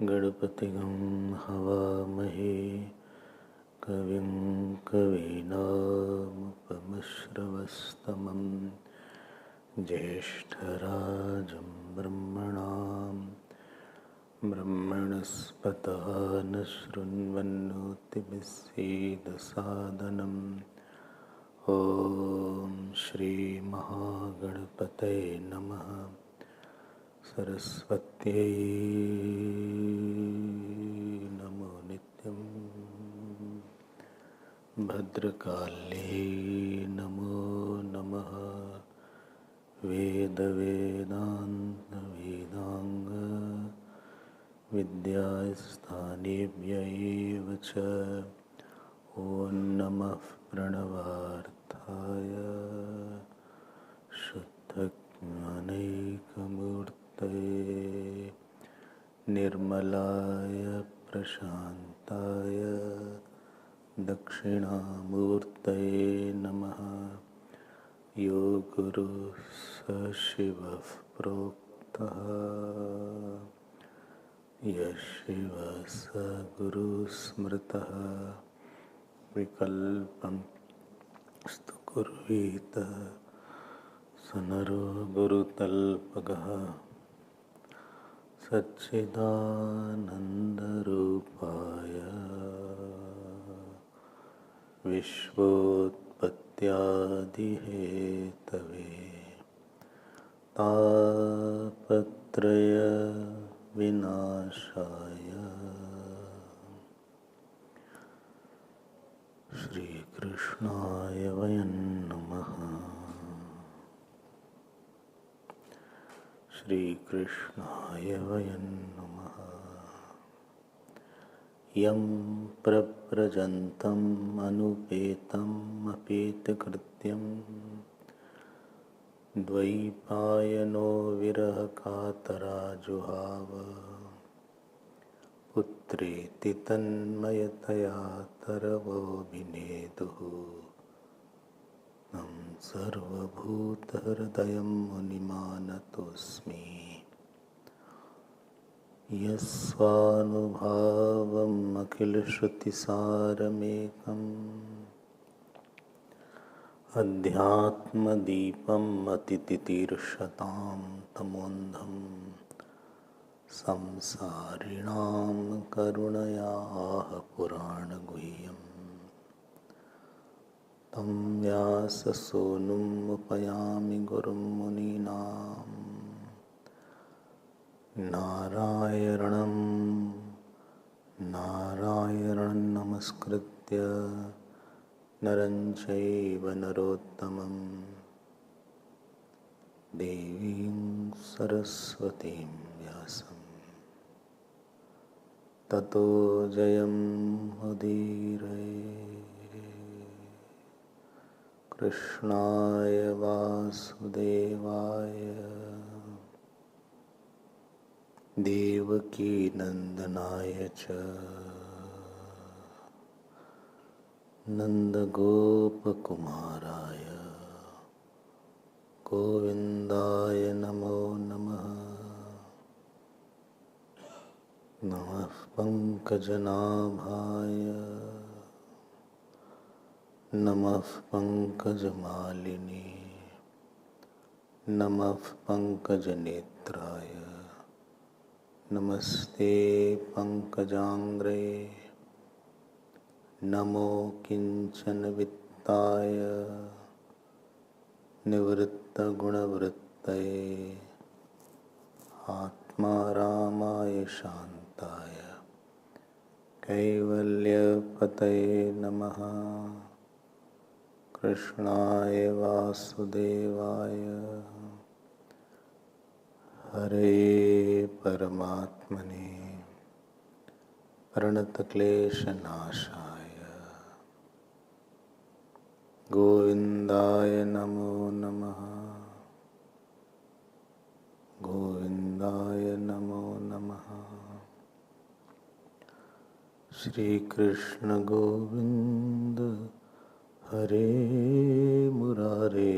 गणपतिगं हवामहे कविं कवीनामुपमश्रवस्तमं ज्येष्ठराजं ब्रह्मणस्पतः न शृण्वन्नोतिभिस्सीदसादनम् ॐ श्रीमहागणपतये नमः। सरस्वत्यै नमो नित्यं भद्रकाल्यै नमो नमः। वेदवेदान्तवेदाङ्ग विद्यास्थानेभ्यः च ॐ नमः प्रणवार्थाय शुद्धज्ञानैकमूर्तये निर्मलाय प्रशान्ताय दक्षिणामूर्तये नमः। यो गुरुः स शिवः प्रोक्तः यः शिवः स गुरुः स्मृतः विकल्पं स्तु कुर्वीत स नरो गुरुतल्पगः। सच्चिदानन्दरूपाय विश्वोत्पत्त्यादिहेतवे तापत्रय विनाशाय श्रीकृष्णाय वयं नमः। श्रीकृष्णाय वयं नमः। यं प्रव्रजन्तम् अनुपेतम् अपेतकृत्यं द्वैपायनो विरहकातराजुहाव पुत्रेति तन्मयतया तरवोऽभिनेदुः तं सर्वभूतहृदयं मुनिमानतोऽस्मि। यस्वानुभावम् अखिलश्रुतिसारमेकम् अध्यात्मदीपम् अतितितीर्षतां तमोन्धम् संसारिणां करुणयाः पुराणगुह्यम् तं व्याससूनुम् उपयामि गुरुं मुनीनां। नारायणं नमस्कृत्य नरं चैव नरोत्तमं देवीं सरस्वतीं व्यासं ततो जयमुदीरये। कृष्णाय वासुदेवाय देवकीनन्दनाय च नन्दगोपकुमाराय गोविन्दाय नमो नमः। नमः पङ्कजनाभाय नमः पङ्कजमालिनी नमः पङ्कजनेत्राय नमस्ते पङ्कजाङ्ग्रे। नमो किञ्चनवित्ताय निवृत्तगुणवृत्तये आत्मारामाय शान्ताय कैवल्यपतये नमः। कृष्णाय वासुदेवाय हरे परमात्मने प्रणतक्लेशनाशाय गोविन्दाय नमो नमः। गोविन्दाय नमो नमः। श्री कृष्ण गोविंद हरे मुरारे,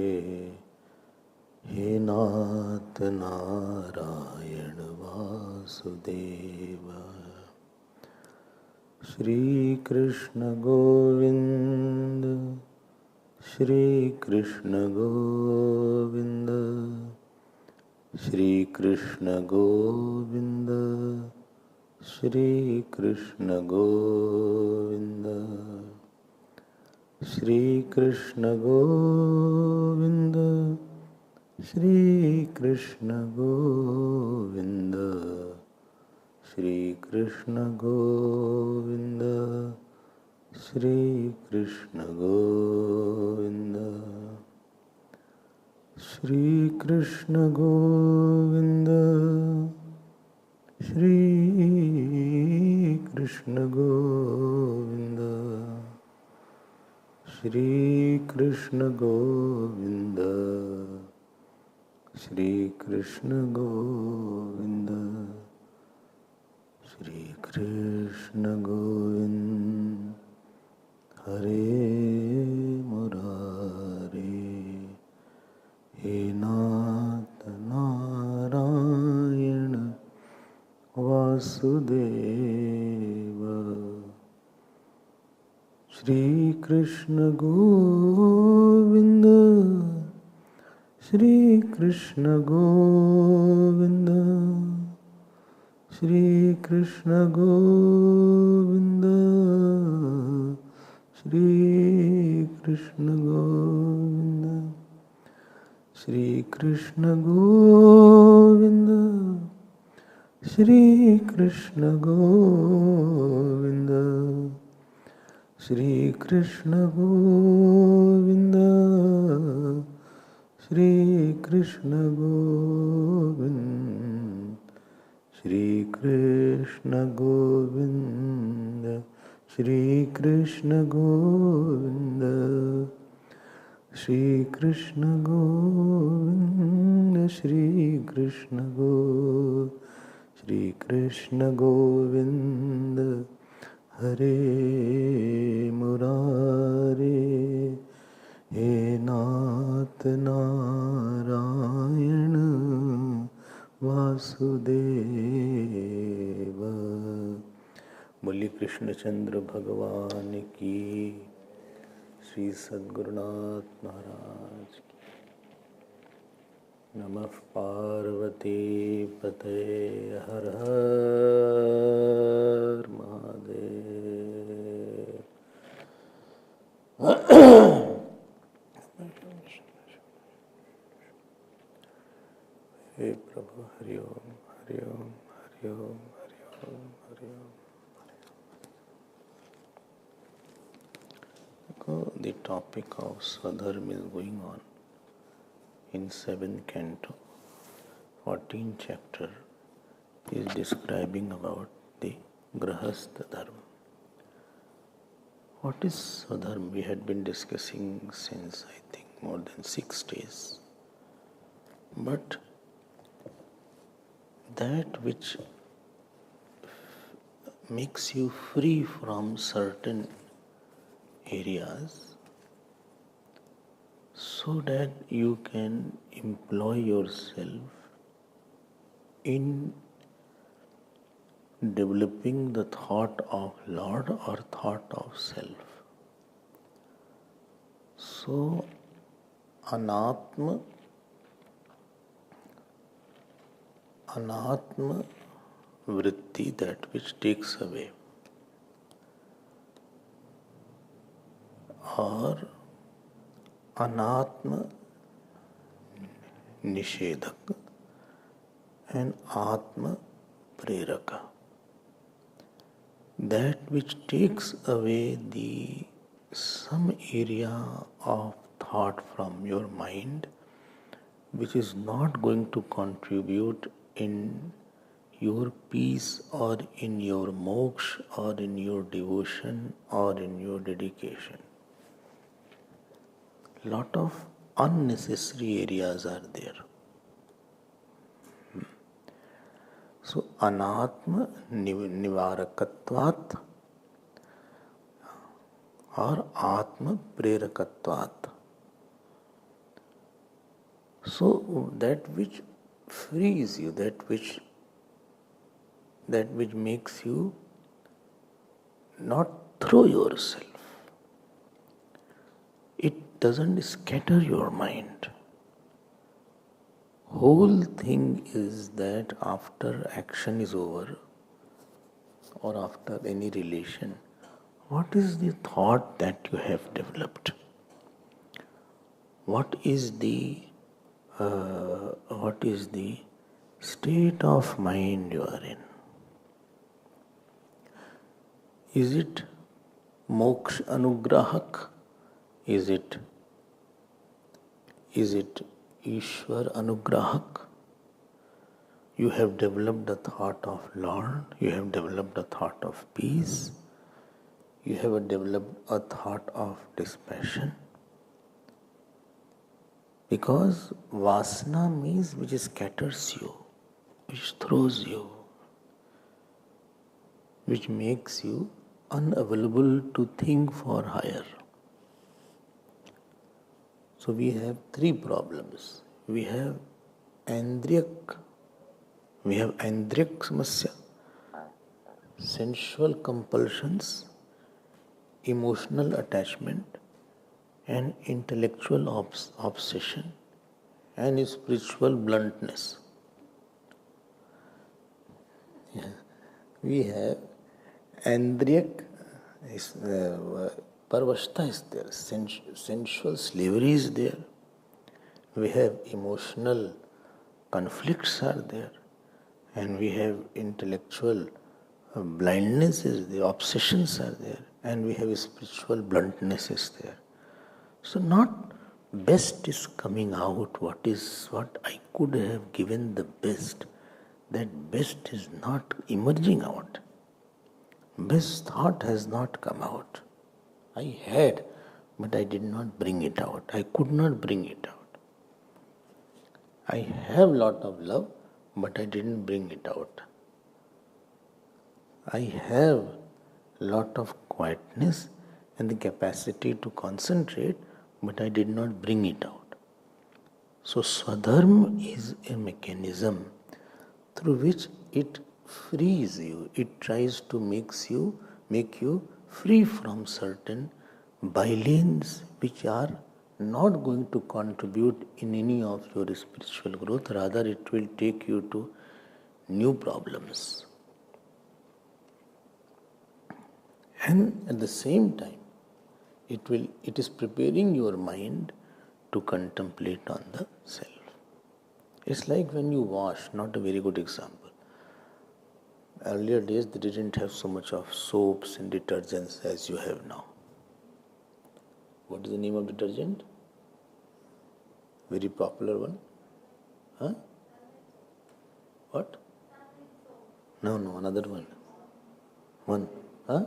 हे नाथ नारायण वासुदेव। श्री कृष्ण गोविंद, श्री कृष्ण गोविंद, श्री कृष्ण गोविंद, श्री कृष्ण गोविंद, श्री कृष्ण गोविंद, श्री कृष्ण गोविंद, श्री कृष्ण गोविंद, श्री कृष्ण गोविंद, श्री कृष्ण गोविंद, श्री कृष्ण गोविंद, श्री कृष्ण गोविंद, श्री कृष्ण गोविंद, श्री कृष्ण गोविंद हरे मुरारे, हे नाथ नारायण वासुदेव। श्री कृष्ण गोविंद, श्री कृष्ण गोविंद, श्री कृष्ण गोविंद, श्री कृष्ण गोविंद, श्री कृष्ण गोविंद, श्री कृष्ण गोविंद, श्री कृष्ण गोविंद, श्री कृष्ण गोविंद, श्री कृष्ण गोविंद, श्री कृष्ण गोविंद, श्री कृष्ण गोविंद, श्री कृष्ण गोविंद, श्री कृष्ण गोविंद हरे मुरारे, हे नाथ नारायण वासुदेव। बोलिए कृष्णचंद्र भगवान की, श्री सद्गुरुनाथ महाराज की। नमः पार्वती पते, हर हर महादेव। हे प्रभु, हरि ओम, हरि ओम, हरि ओम, हरि ओम, हरि ओम। The topic of Swadharma is going on in 7th canto, 14th chapter is describing about the Grahastha Dharma. What is Swadharma? We had been discussing since I think more than 6 days. But that which makes you free from certain areas so that you can employ yourself in developing the thought of Lord or thought of self. So, anatma vritti, that which takes away, or anatma nishedak and atma preraka, that which takes away the some area of thought from your mind which is not going to contribute in your peace or in your moksha or in your devotion or in your dedication. Lot of unnecessary areas are there. So, anatma nivarakatvat or atma prerakatvat. So, that which frees you, that which makes you not throw yourself. It doesn't scatter your mind. Whole thing is that after action is over or after any relation, what is the thought that you have developed? What is the state of mind you are in? Is it moksha anugrahak? Is it Ishwar anugrahak? You have developed a thought of Lord, you have developed a thought of peace, you have developed a thought of dispassion. Because vasana means which scatters you, which throws you, which makes you unavailable to think for higher. So we have three problems. We have andriyak samasya, sensual compulsions, emotional attachment, and intellectual obsession, and spiritual bluntness. We have andriyak, parvashta is there, sensual slavery is there. We have emotional conflicts are there, and we have intellectual blindness is there, obsessions are there, and we have spiritual bluntness is there. So not best is coming out, what I could have given the best, that best is not emerging out. Best thought has not come out. I had, but I did not bring it out. I could not bring it out. I have lot of love, but I didn't bring it out. I have lot of quietness and the capacity to concentrate, but I did not bring it out. So Swadharma is a mechanism through which it frees you. It tries to make you free from certain bylanes which are not going to contribute in any of your spiritual growth. Rather, it will take you to new problems. And at the same time, it is preparing your mind to contemplate on the self. It's like when you wash, not a very good example. Earlier days they didn't have so much of soaps and detergents as you have now. What is the name of detergent? Very popular one? Huh? What? No, another one. One? Huh?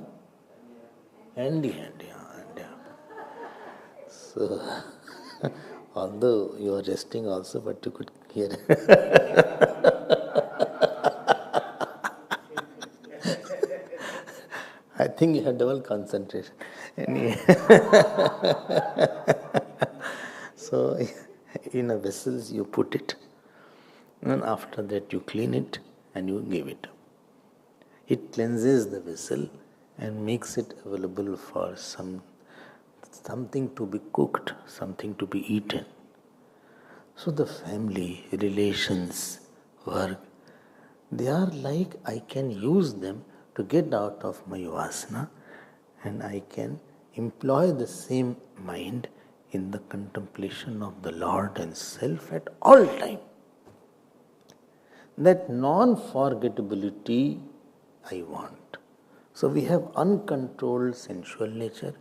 Handy. So, although you are resting also, but you could hear. I think you have double concentration. Anyway. So, in a vessels you put it, and after that you clean it and you give it. It cleanses the vessel and makes it available for something to be cooked, something to be eaten. So the family, relations, work, they are like I can use them to get out of my vasana, and I can employ the same mind in the contemplation of the Lord and self at all time. That non-forgettability I want. So we have uncontrolled sensual nature,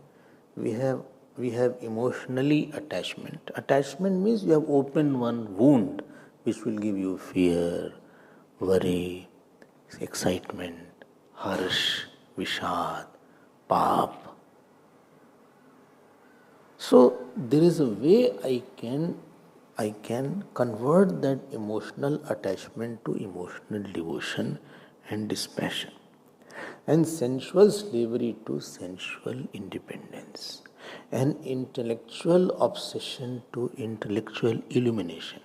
we have we have emotionally attachment. Attachment means you have opened one wound which will give you fear, worry, excitement, harsh, vishad, paap. So there is a way I can convert that emotional attachment to emotional devotion and dispassion, and sensual slavery to sensual independence, and intellectual obsession to intellectual illumination,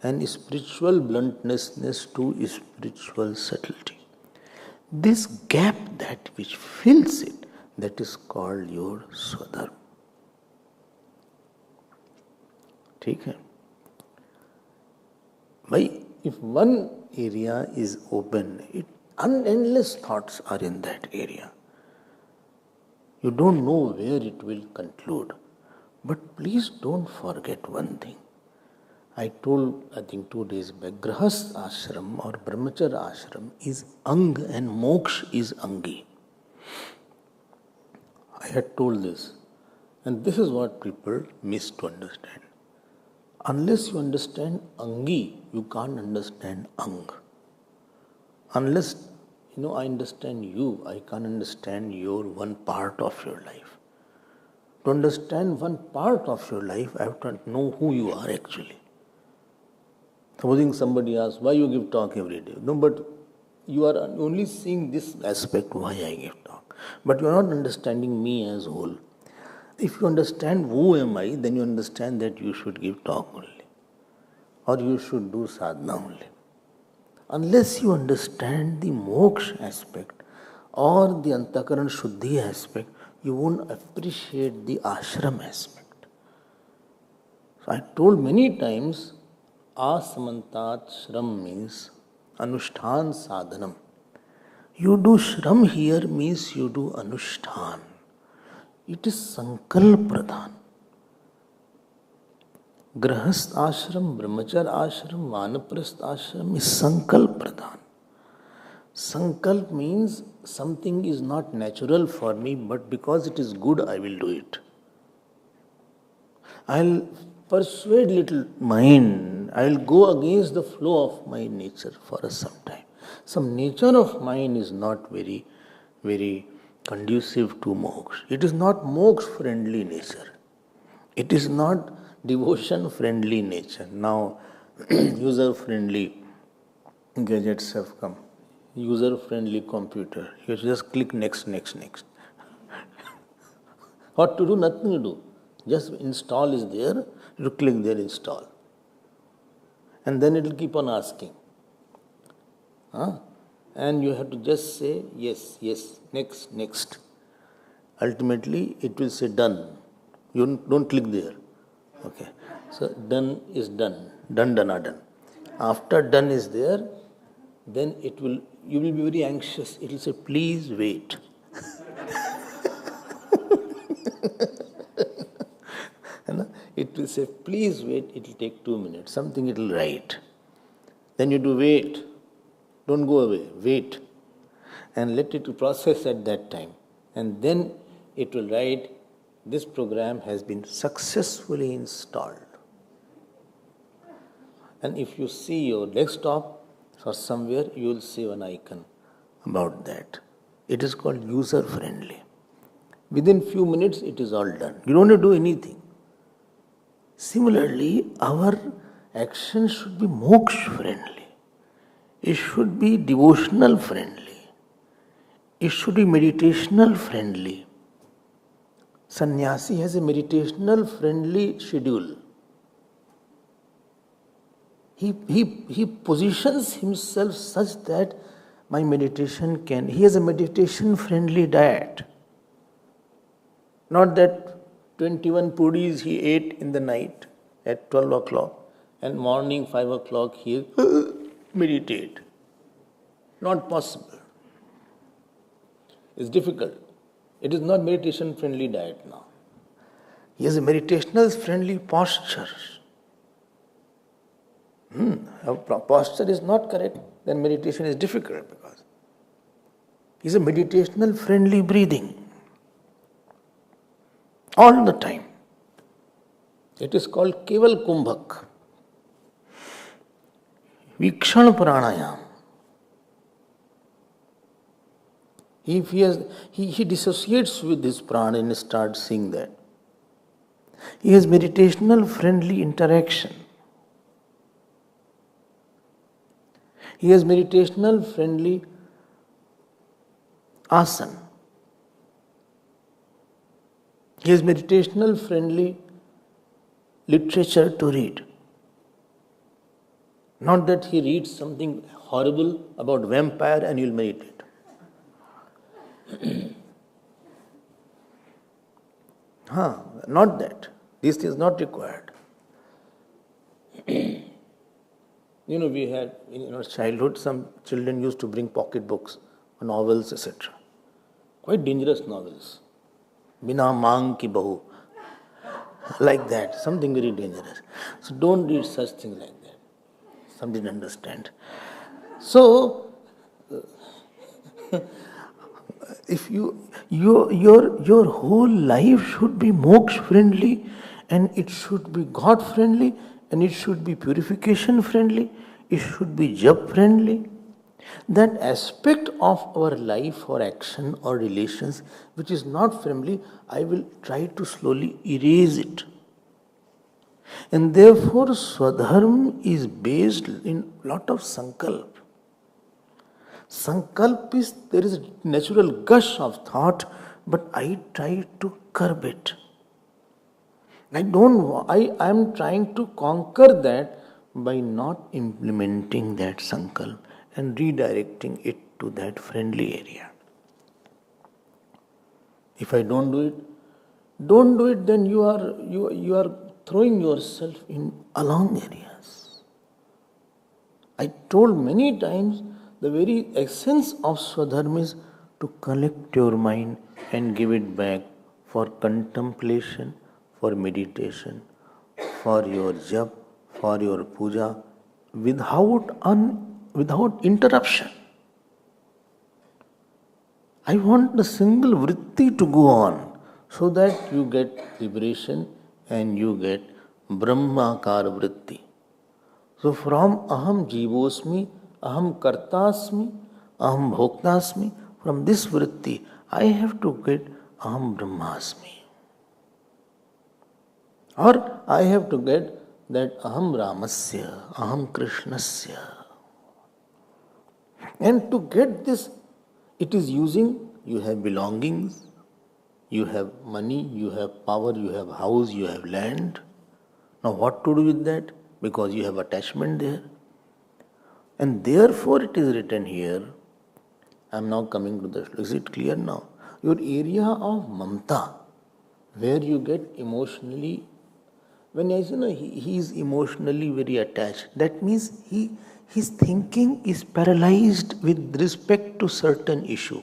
and spiritual bluntness to spiritual subtlety. This gap, that which fills it, that is called your Swadharma. ठीक है? Why? If one area is open, endless thoughts are in that area. You don't know where it will conclude. But please don't forget one thing. I told, I think 2 days back, Grahast ashram or Brahmachar ashram is ang and moksha is angi. I had told this, and this is what people miss to understand. Unless you understand angi, you can't understand ang. Unless I understand you, I can't understand your one part of your life. To understand one part of your life, I have to know who you are actually. Supposing somebody asks, why you give talk every day? No, but you are only seeing this aspect, why I give talk. But you are not understanding me as whole. If you understand who am I, then you understand that you should give talk only. Or you should do sadhana only. Unless you understand the moksha aspect or the antakaran shuddhi aspect, you won't appreciate the ashram aspect. So I told many times, asamantat shram means anushtan sadhanam. You do shram here means you do anushtan. It is sankalp pradhan. Grahast ashram, brahmachar ashram, vanaprasth ashram is sankalp pradhan. Sankalp means something is not natural for me, but because it is good, I will do it. I'll persuade little mind. I'll go against the flow of my nature for some time. Some nature of mine is not very, very conducive to moksha. It is not moksha friendly nature. It is not devotion friendly nature. Now, user friendly gadgets have come. User friendly computer. You just click next. What to do? Nothing to do. Just install is there. You click there, install. And then it will keep on asking. And you have to just say yes, next. Ultimately, it will say done. You don't click there. Okay. So done is done. Done. After done is there, then you will be very anxious. It will say, please wait. It will say, please wait, it will take 2 minutes. Something it will write. Then you do wait. Don't go away. Wait. And let it process at that time. And then it will write, this program has been successfully installed. And if you see your desktop or somewhere, you will see one icon about that. It is called user friendly. Within few minutes, it is all done. You don't have to do anything. Similarly, our action should be moksha friendly. It should be devotional friendly. It should be meditational friendly. Sannyasi has a meditational friendly schedule. He positions himself such that my meditation he has a meditation friendly diet. Not that 21 pudis he ate in the night at 12 o'clock and morning 5 o'clock he meditate. Not possible. It's difficult. It is not meditation friendly diet now. He has a meditational friendly posture. If posture is not correct, then meditation is difficult because he has a meditational friendly breathing. all the time. It is called Keval Kumbhak. Vikshan Pranayam. If he dissociates with this prana and starts seeing that. He has meditational friendly interaction. He has meditational friendly asana. He has meditational friendly literature to read. Not that he reads something horrible about vampire and he will meditate. Not that. This is not required. We had in our childhood, some children used to bring pocket books, novels, etc. Quite dangerous novels. Bina Mang Ki Bahu. Like that. Something very dangerous. So don't read such things like that. Some didn't understand. So, if your whole life should be moksha friendly, and it should be God friendly, and it should be purification friendly, it should be jap friendly. That aspect of our life or action or relations which is not friendly, I will try to slowly erase it. And therefore Swadharma is based in lot of sankalp. Sankalp is, there is a natural gush of thought, but I try to curb it. I am trying to conquer that by not implementing that sankalp and redirecting it to that friendly area. If I don't do it, then you are throwing yourself in along areas. I told many times, the very essence of Swadharma is to collect your mind and give it back for contemplation, for meditation, for your jap, for your puja, without interruption. I want the single vritti to go on so that you get liberation and you get Brahmakar vritti. So from Aham Jivosmi, Aham Kartasmi, Aham Bhoktasmi, from this vritti, I have to get Aham Brahmasmi. Or I have to get that Aham Ramasya, Aham Krishnasya. And to get this, it is using, you have belongings, you have money, you have power, you have house, you have land. Now what to do with that? Because you have attachment there. And therefore it is written here, I am now coming to the, is it clear now? Your area of mamta, where you get emotionally, when I say he is emotionally very attached, that means his thinking is paralyzed with respect to certain issue.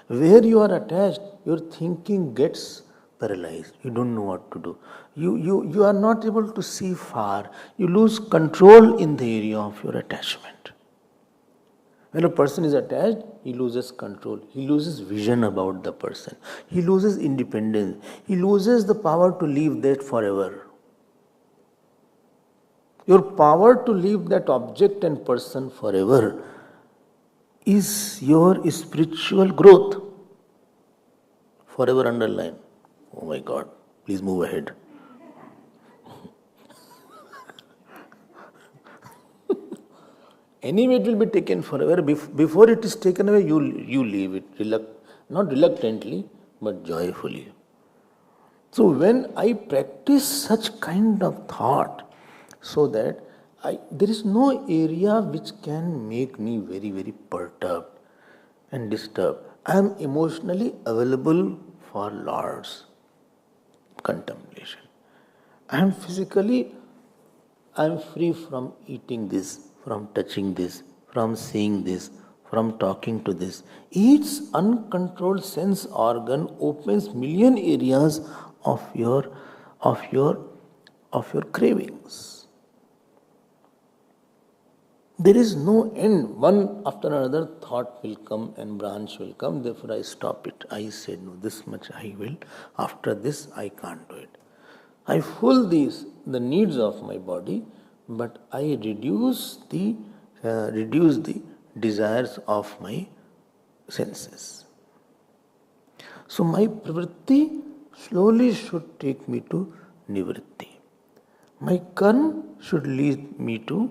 Where you are attached, your thinking gets paralyzed. You don't know what to do. You are not able to see far. You lose control in the area of your attachment. When a person is attached, he loses control. He loses vision about the person. He loses independence. He loses the power to leave that forever. Your power to leave that object and person forever is your spiritual growth. Forever underline. Oh my God, please move ahead. Anyway, it will be taken forever. Before it is taken away, you leave it. Not reluctantly, but joyfully. So when I practice such kind of thought, so that there is no area which can make me very, very perturbed and disturbed. I am emotionally available for Lord's contemplation. I am physically, I am free from eating this, from touching this, from seeing this, from talking to this. Each uncontrolled sense organ opens million areas of your cravings. There is no end. One after another thought will come and branch will come. Therefore, I stop it. I said, no, this much I will. After this, I can't do it. I fulfill the needs of my body, but I reduce the desires of my senses. So my pravritti slowly should take me to nivritti. My karma should lead me to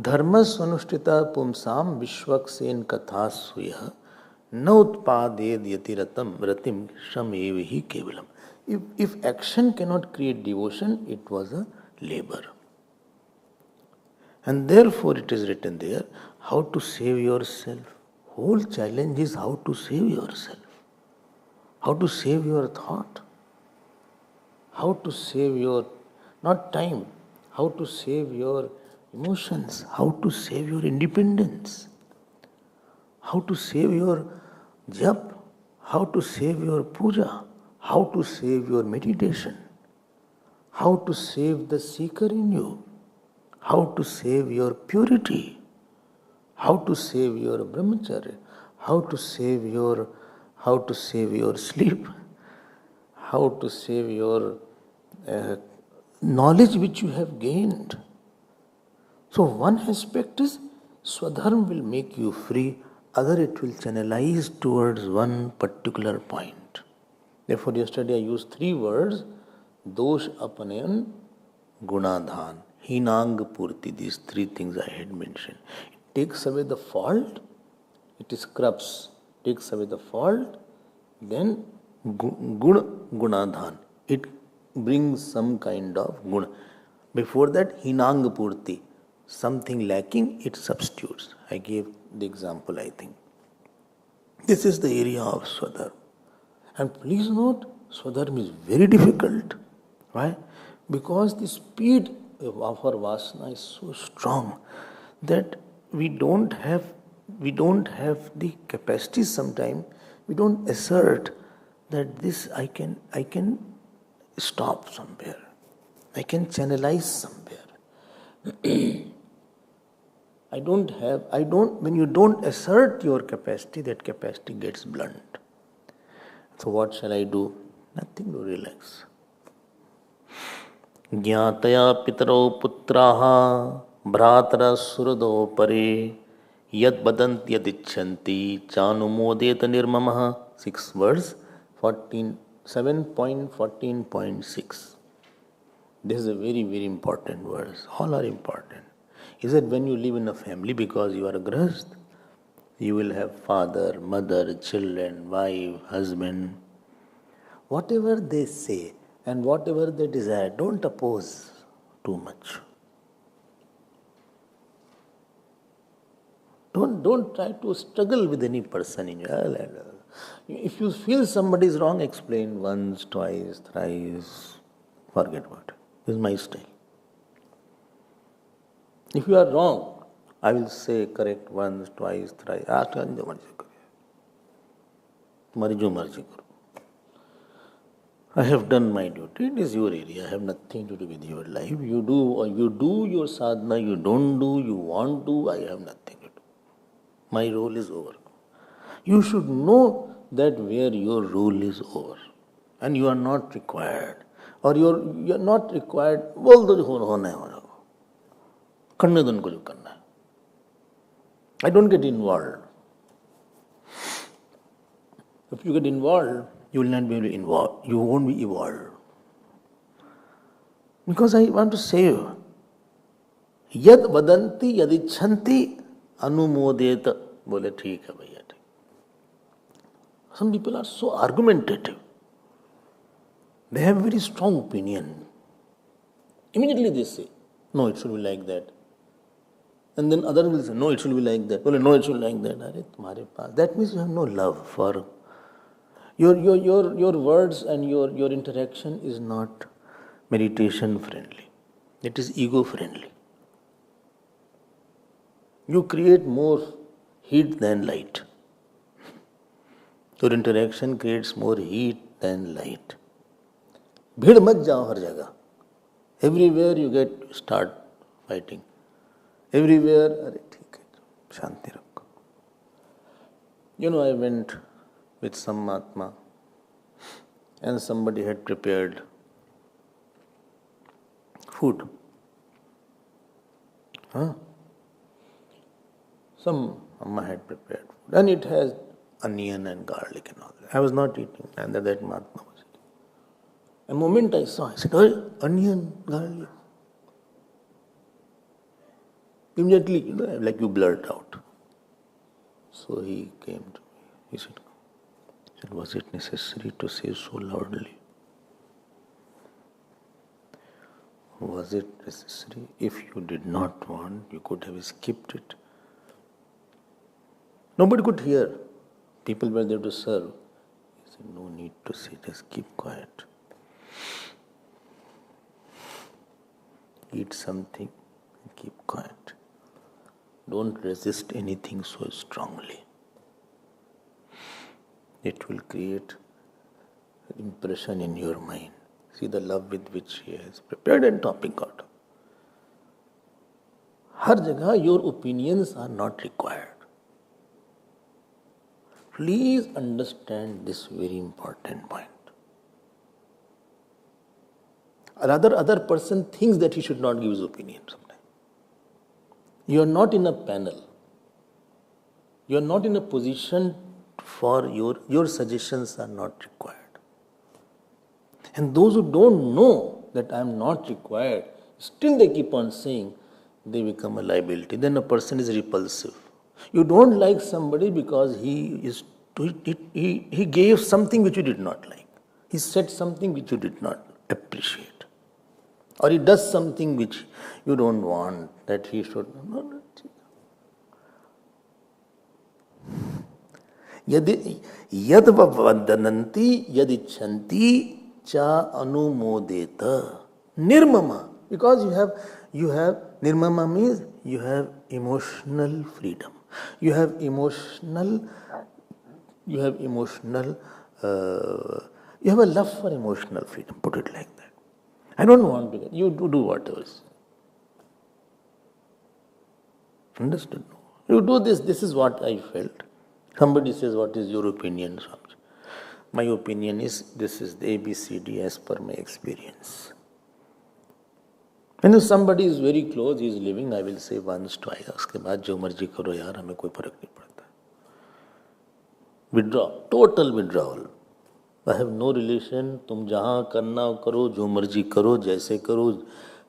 dharmas anushtita pumsam vishwaksen kathasuyah na utpaded yatiratam ratim shamevihi kevalam. If action cannot create devotion, it was a labor. And therefore it is written there, how to save yourself. Whole challenge is how to save yourself. How to save your thought. How to save your, not time, how to save your emotions. How to save your independence. How to save your jap. How to save your puja. How to save your meditation. How to save the seeker in you. How to save your purity. How to save your brahmacharya. How to save your sleep. How to save your knowledge which you have gained. So one aspect is Swadharma will make you free, other it will channelize towards one particular point. Therefore, yesterday I used 3 words, dosh apanayan, gunadhan, hinang purti. These 3 things I had mentioned. It takes away the fault, it scrubs, takes away the fault, then gunadhan. It brings some kind of guna. Before that, hinang purti. Something lacking, it substitutes. I gave the example, I think. This is the area of Swadharma. And please note, Swadharma is very difficult. Why? Because the speed of our vasana is so strong that we don't have the capacity sometimes, we don't assert that this I can stop somewhere. I can channelize somewhere. When you don't assert your capacity, that capacity gets blunt. So what shall I do? Nothing to relax. Jnataya pitaro putraha bhratara surado pare yad badant yadichanti chanumodeta nirmamaha. 6 words, 7.14.6. This is a very, very important verse. All are important. He said, when you live in a family, because you are a grahast, you will have father, mother, children, wife, husband. Whatever they say and whatever they desire, don't oppose too much. Don't try to struggle with any person in your life. If you feel somebody is wrong, explain once, twice, thrice. Forget about it. This is my style. If you are wrong, I will say correct once, twice, thrice. I have done my duty. It is your area. I have nothing to do with your life. You do your sadhana. You don't do. You want to. I have nothing to do. My role is over. You should know that where your role is over, and you are not required, or you are not required. बोल दो जो होना है होना. करने दो उनको जो करना है. I don't get involved. If you get involved, you will not be able to involve. You won't be evolved. Because I want to save. Yad vadanti yadichanti anumodeta. बोले ठीक है भैया ठीक. Some people are so argumentative. They have very strong opinion. Immediately they say, no, it should be like that. And then others will say, no, it should be like that. Well, no, it should be like that. Arey, tumhare paas. That means you have no love for your words, and your interaction is not meditation friendly. It is ego friendly. You create more heat than light. Your interaction creates more heat than light. भीड़ मत जाओ हर जगह. Everywhere you start fighting. everywhere, अरे ठीक है, शांति रखो. I went with some Mahatma and somebody had prepared food. Some Amma had prepared food and it has onion and garlic and all that. I was not eating, and that Mahatma was eating. The moment I saw, I said, "Oh, onion, garlic." Immediately, like you blurt out. So he came to me. He said, "Was it necessary to say so loudly? Was it necessary? If you did not want, you could have skipped it." Nobody could hear. People were there to serve. He said, "No need to say, just keep quiet. Eat something and keep quiet. Don't resist anything so strongly. It will create an impression in your mind." See the love with which he has prepared and topping out. हर जगह your opinions are not required. Please understand this very important point. Other person thinks that he should not give his opinion sometimes. You are not in a panel. You are not in a position for your suggestions are not required. And those who don't know that I am not required, still they keep on saying, they become a liability. Then a person is repulsive. You don't like somebody because he gave something which you did not like. He said something which you did not appreciate. Or he does something which you don't want that he should. Yad vadananti yad icchanti cha anumodeta. Nirmama. Because you have nirmama means you have emotional freedom. You have emotional, you have a love for emotional freedom, put it like that. I don't want to get, you do whatever. Understood? You do this is what I felt. Somebody says, what is your opinion? My opinion is, this is the ABCD as per my experience. And if somebody is very close, he is living, I will say once, twice, उसके बाद जो मर्जी करो यार, हमें कोई फर्क नहीं पड़ता. Withdraw, total withdrawal. I have no relation. तुम जहाँ करना करो, जो मर्जी करो, जैसे करो,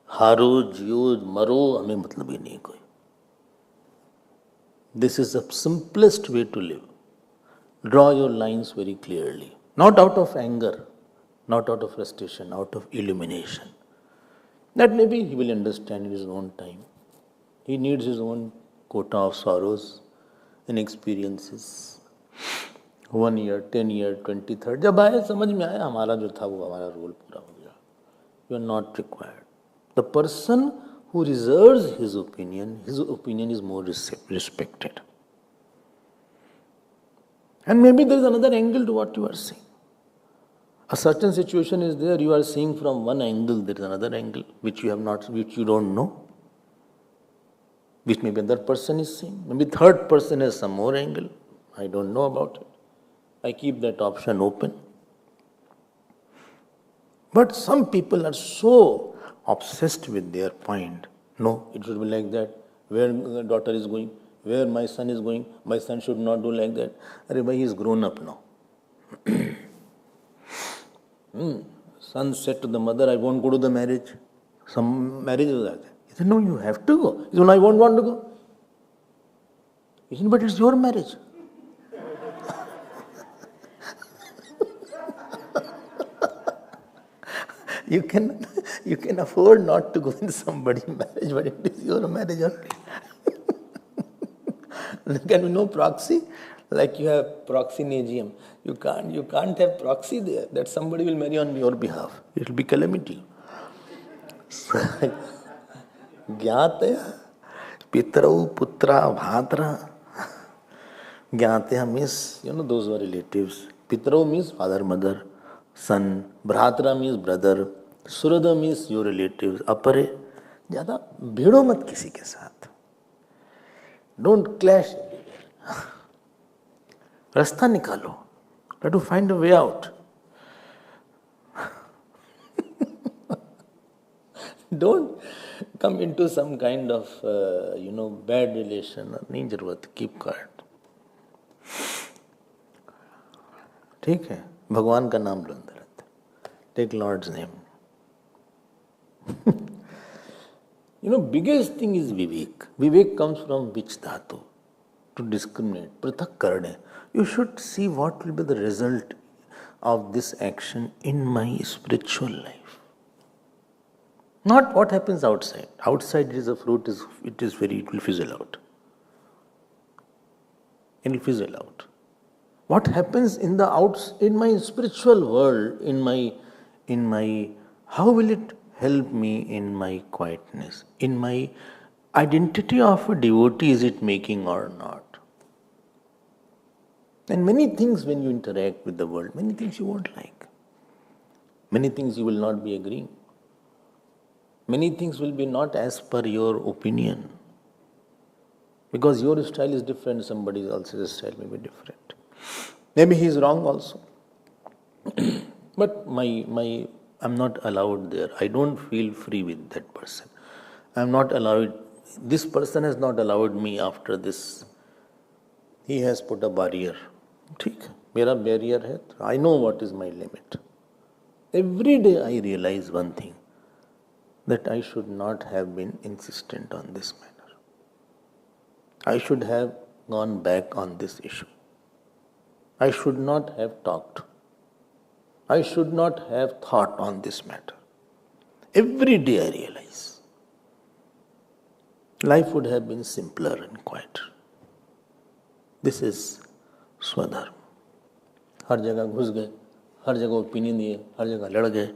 हारो, जियो, मरो, हमें मतलब ही नहीं कोई. This is the simplest way to live. Draw your lines very clearly. Not out of anger, not out of frustration, out of illumination. That maybe he will understand in his own time. He needs his own quota of sorrows and experiences. 1 year, 10 year, 20, 30. जब आए समझ में आया हमारा जो था वो हमारा रोल पूरा हो गया. You are not required. The person who reserves his opinion is more respected. And maybe there is another angle to what you are saying. A certain situation is there, you are seeing from one angle, there is another angle which you don't know, which maybe other person is seeing. Maybe third person has some more angle. I don't know about it. I keep that option open. But some people are so obsessed with their point. No, it should be like that. Where my daughter is going, where my son is going, my son should not do like that. He is grown up now. Son said to the mother, I won't go to the marriage. Some marriage was like that. He said, no, you have to go. He said, no, I won't want to go. He said, but it's your marriage. You can afford not to go in somebody's marriage, but it is your marriage only. There can be no proxy. Like you have proxy in AGM. You can't have proxy there that somebody will marry on your behalf. It will be calamity. Gyataya, Pitrau, Putra, Bhatra. Gyataya means, those were relatives. Pitrau means father, mother, son. Bhratra means brother. Surada means your relatives. Apare, ज़्यादा भिड़ो मत किसी के साथ. Don't clash. Rasta nikalo. Try to find a way out. Don't come into some kind of, bad relation. नहीं जरूरत. Keep quiet. ठीक है, भगवान का नाम लो अंदर. Take Lord's name. Biggest thing is Vivek. Vivek comes from which dhatu? To discriminate. Prathak karne. You should see what will be the result of this action in my spiritual life. Not what happens outside. Outside is a fruit, it will fizzle out. It will fizzle out. What happens in my spiritual world, in my, how will it help me in my quietness? In my identity of a devotee, is it making or not? And many things when you interact with the world, many things you won't like. Many things you will not be agreeing. Many things will be not as per your opinion. Because your style is different, somebody else's style may be different. Maybe he is wrong also. But I'm not allowed there. I don't feel free with that person. I'm not allowed. This person has not allowed me after this. He has put a barrier. ठीक है, मेरा barrier है. I know what is my limit. Every day I realize one thing, that I should not have been insistent on this matter. I should have gone back on this issue. I should not have talked. I should not have thought on this matter. Every day I realize life would have been simpler and quieter. This is Swadharma. हर जगह घुस गए, हर जगह opinion दिए, हर जगह लड़ गए,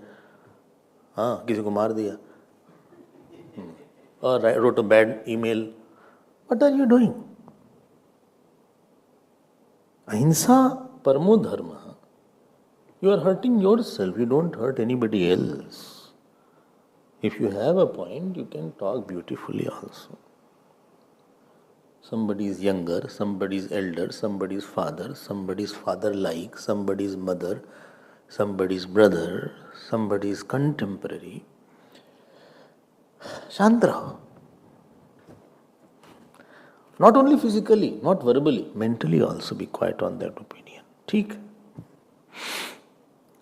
हाँ किसी को मार दिया, or I wrote a bad email. What are you doing? Ahimsa paramo dharma. You are hurting yourself, you don't hurt anybody else. If you have a point, you can talk beautifully also. Somebody is younger, somebody is elder, somebody is father-like, somebody is mother, somebody is brother, somebody is contemporary. Shantra. Not only physically, not verbally, mentally also be quiet on that opinion. ठीक.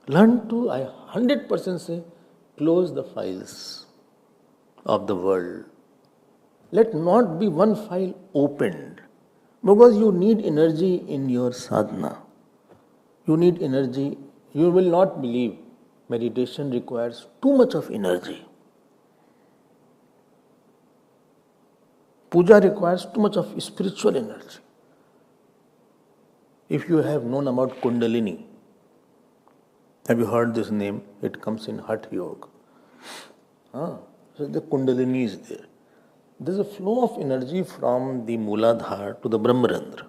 Learn to, I 100% say, close the files of the world. Let not be one file opened, because you need energy in your sadhana. You need energy. You will not believe meditation requires too much of energy. Puja requires too much of spiritual energy. If you have known about Kundalini, have you heard this name? It comes in Hatha Yoga. So the Kundalini is there. There is a flow of energy from the Mooladhara to the Brahmarandra.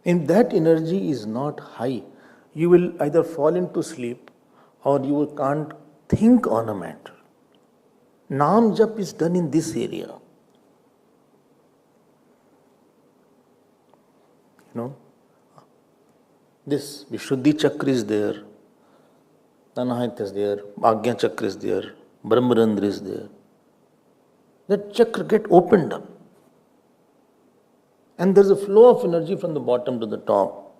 If that energy is not high, you will either fall into sleep or you can't think on a matter. Naam Jap is done in this area. This Vishuddhi Chakra is there, Anahata is there, Agnya Chakra is there, Brahmarandra is there. That chakra get opened up. And there is a flow of energy from the bottom to the top.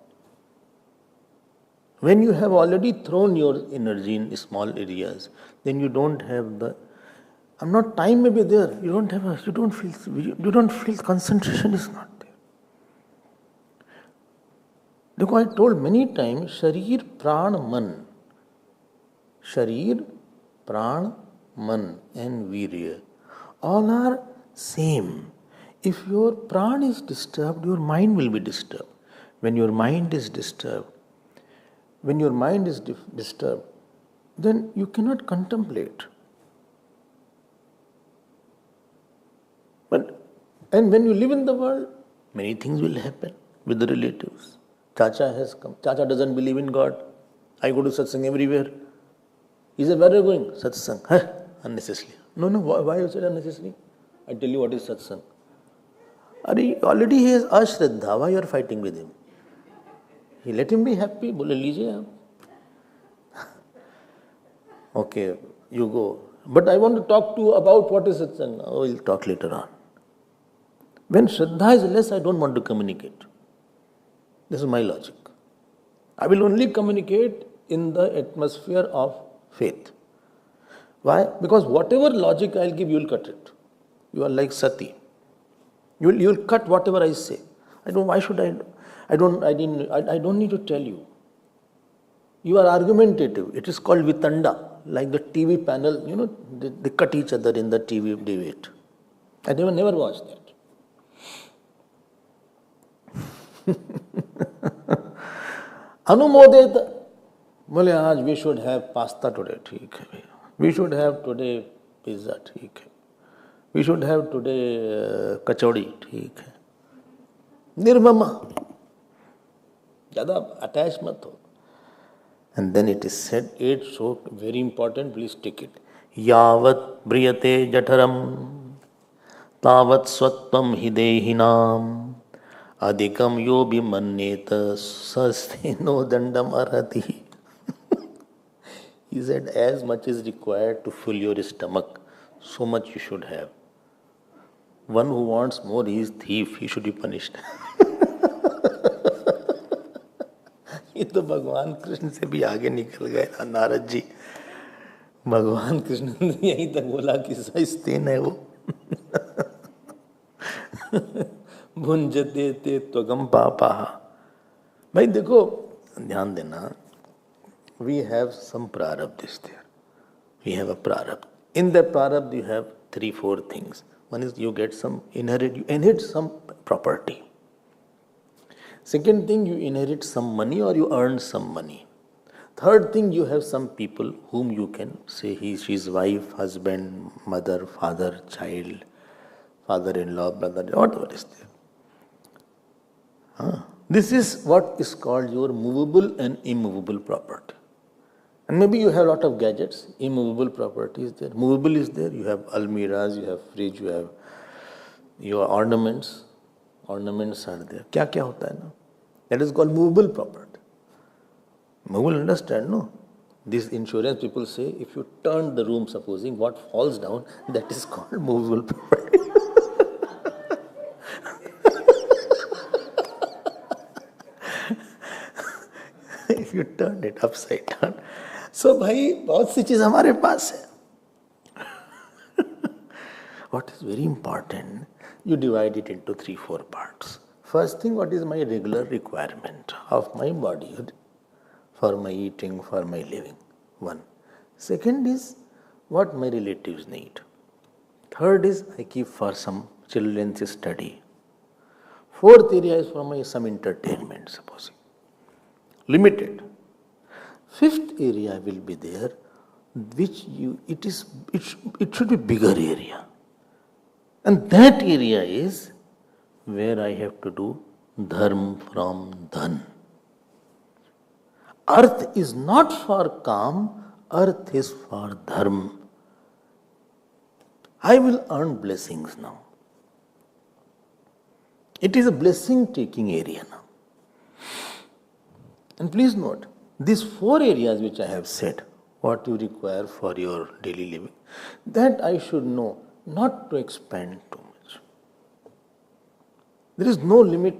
When you have already thrown your energy in small areas, then you don't have time may be there. You don't feel concentration is not there. Because I told many times, Sharir, Pran, Man. Sharir, Pran, Man and Virya. All are same. If your pran is disturbed, your mind will be disturbed. When your mind is disturbed, then you cannot contemplate. And when you live in the world, many things will happen with the relatives. Chacha has come. Chacha doesn't believe in God. I go to satsang everywhere. He said, where are you going? Satsang. Unnecessary. No, why you said unnecessary? I tell you what is satsang. Already he has ashraddha. Why you are fighting with him? He let him be happy. Bole lijiye aap. Okay, you go. But I want to talk to you about what is satsang. Oh, we'll talk later on. When shraddha is less, I don't want to communicate. This is my logic. I will only communicate in the atmosphere of faith. Why? Because whatever logic I'll give, you will cut it. You are like Sati. You will cut whatever I say. Why should I? I don't need to tell you. You are argumentative. It is called vitanda. Like the TV panel, they cut each other in the TV debate. I never watched that. Anumodeta. Bole, aaj we should have pasta today. ठीक है. We should have today pizza. ठीक है. We should have today kachori. ठीक है. Nirmama. ज़्यादा attached मत हो. And then it is said, 8, so very important, please take it. Yavat briyate jataram tavat swatvam hidehinam adhikam yobi manneta sasteno dandam arati. He said, as much is required to fill your stomach, so much you should have. One who wants more, he is thief, he should be punished. ये तो भगवान कृष्ण से भी आगे निकल गए ना नारद जी. भगवान कृष्ण ने यहीं तक बोला कि सस्तेन है वो. भुंजते ते त्वगम पापा. भाई देखो, ध्यान देना. We have some prarabdhis there. We have a prarabdh. In the prarabdh you have 3-4 things. One is you inherit some property. Second thing, you inherit some money or you earn some money. Third thing, you have some people whom you can say she's wife, husband, mother, father, child, father-in-law, brother, whatever is there. This is what is called your movable and immovable property. And maybe you have a lot of gadgets. Immovable property is there. Movable is there. You have almiras, you have fridge, you have your ornaments. Ornaments are there. क्या होता है ना? That is called movable property. Movable, understand, no? These insurance people say, if you turn the room, supposing what falls down, that is called movable property. If you turn it upside down. So, भाई बहुत सी चीज हमारे पास है. What is very important, you divide it into 3-4 parts. First thing, what is my regular requirement of my body for my eating, for my living? One. Second is what my relatives need. Third is I keep for some children's study. Fourth area is for my some entertainment, supposing. Limited. Fifth area will be there, which it should be bigger area. And that area is where I have to do dharma from dhan. Earth is not for kam, earth is for dharma. I will earn blessings now. It is a blessing taking area now. And please note, these 4 areas which I have said, what you require for your daily living, that I should know not to expand too much. There is no limit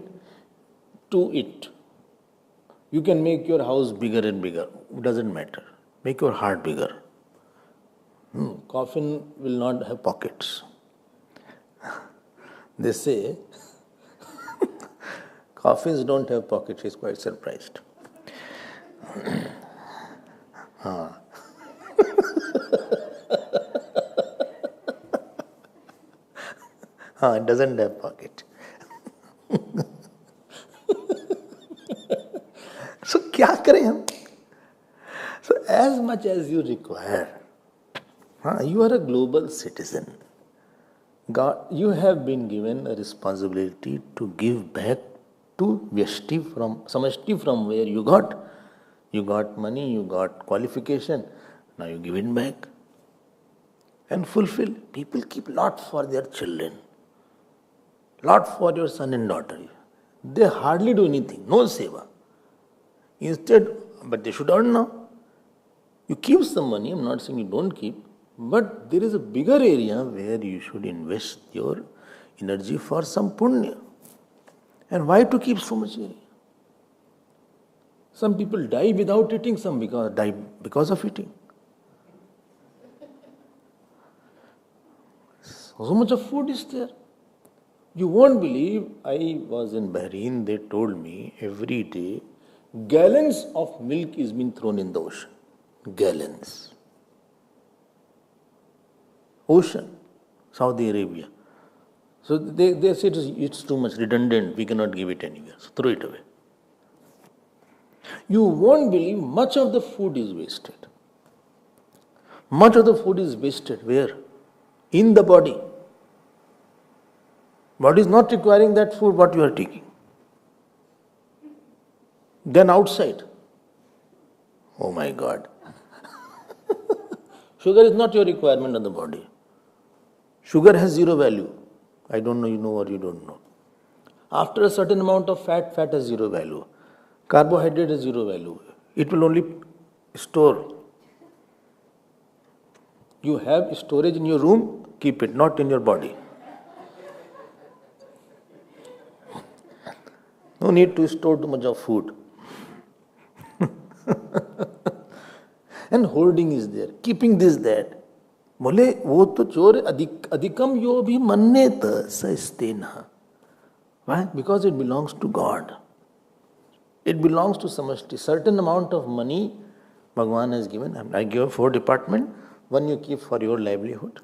to it. You can make your house bigger and bigger. It doesn't matter. Make your heart bigger. Coffin will not have pockets. They say, coffins don't have pockets. He's quite surprised. It doesn't have pocket. So, क्या करें हम? So, as much as you require, you are a global citizen. God, you have been given a responsibility to give back to Samashti from where you got. You got money, you got qualification, now you give it back. and fulfill. People keep lot for their children, lot for your son and daughter. They hardly do anything, no seva. Instead, but they should earn now. You keep some money, I'm not saying you don't keep, but there is a bigger area where you should invest your energy for some punya. And why to keep so much area? Some people die without eating, some die because of eating. So much of food is there. You won't believe, I was in Bahrain, they told me every day gallons of milk is being thrown in the ocean. Gallons. Ocean, Saudi Arabia. So they say it's too much redundant, we cannot give it anywhere, so throw it away. You won't believe much of the food is wasted. Much of the food is wasted where? In the body. Body is not requiring that food what you are taking. Then outside. Oh my God. Sugar is not your requirement of the body. Sugar has zero value. I don't know, you know or you don't know. After a certain amount of fat has zero value. Carbohydrate has zero value. It will only store. You have storage in your room, keep it, not in your body. No need to store too much of food. And hoarding is there, keeping this, that. बोले वो तो चोर अधिकम यो भी मन्नेत सस्तेना. Why? Because it belongs to God. It belongs to Samashti. Certain amount of money Bhagavan has given. I give 4 departments. One you keep for your livelihood,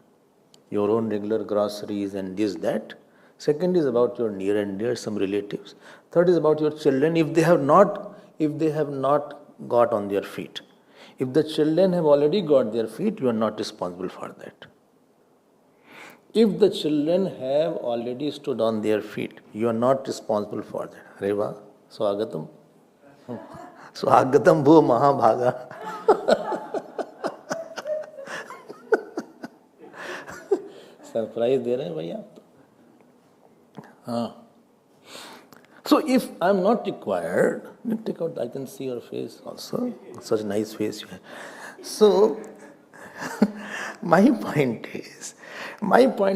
your own regular groceries and this, that. Second is about your near and dear, some relatives. Third is about your children if they have not got on their feet. If the children have already got their feet, you are not responsible for that. If the children have already stood on their feet, you are not responsible for that. Reva, Swagatam. Swagatam bho Mahabhaga. Surprise दे रहे हैं भैया आप तो. हाँ. So if I am not required, take out, I can see your face also. Such nice face you have. So my point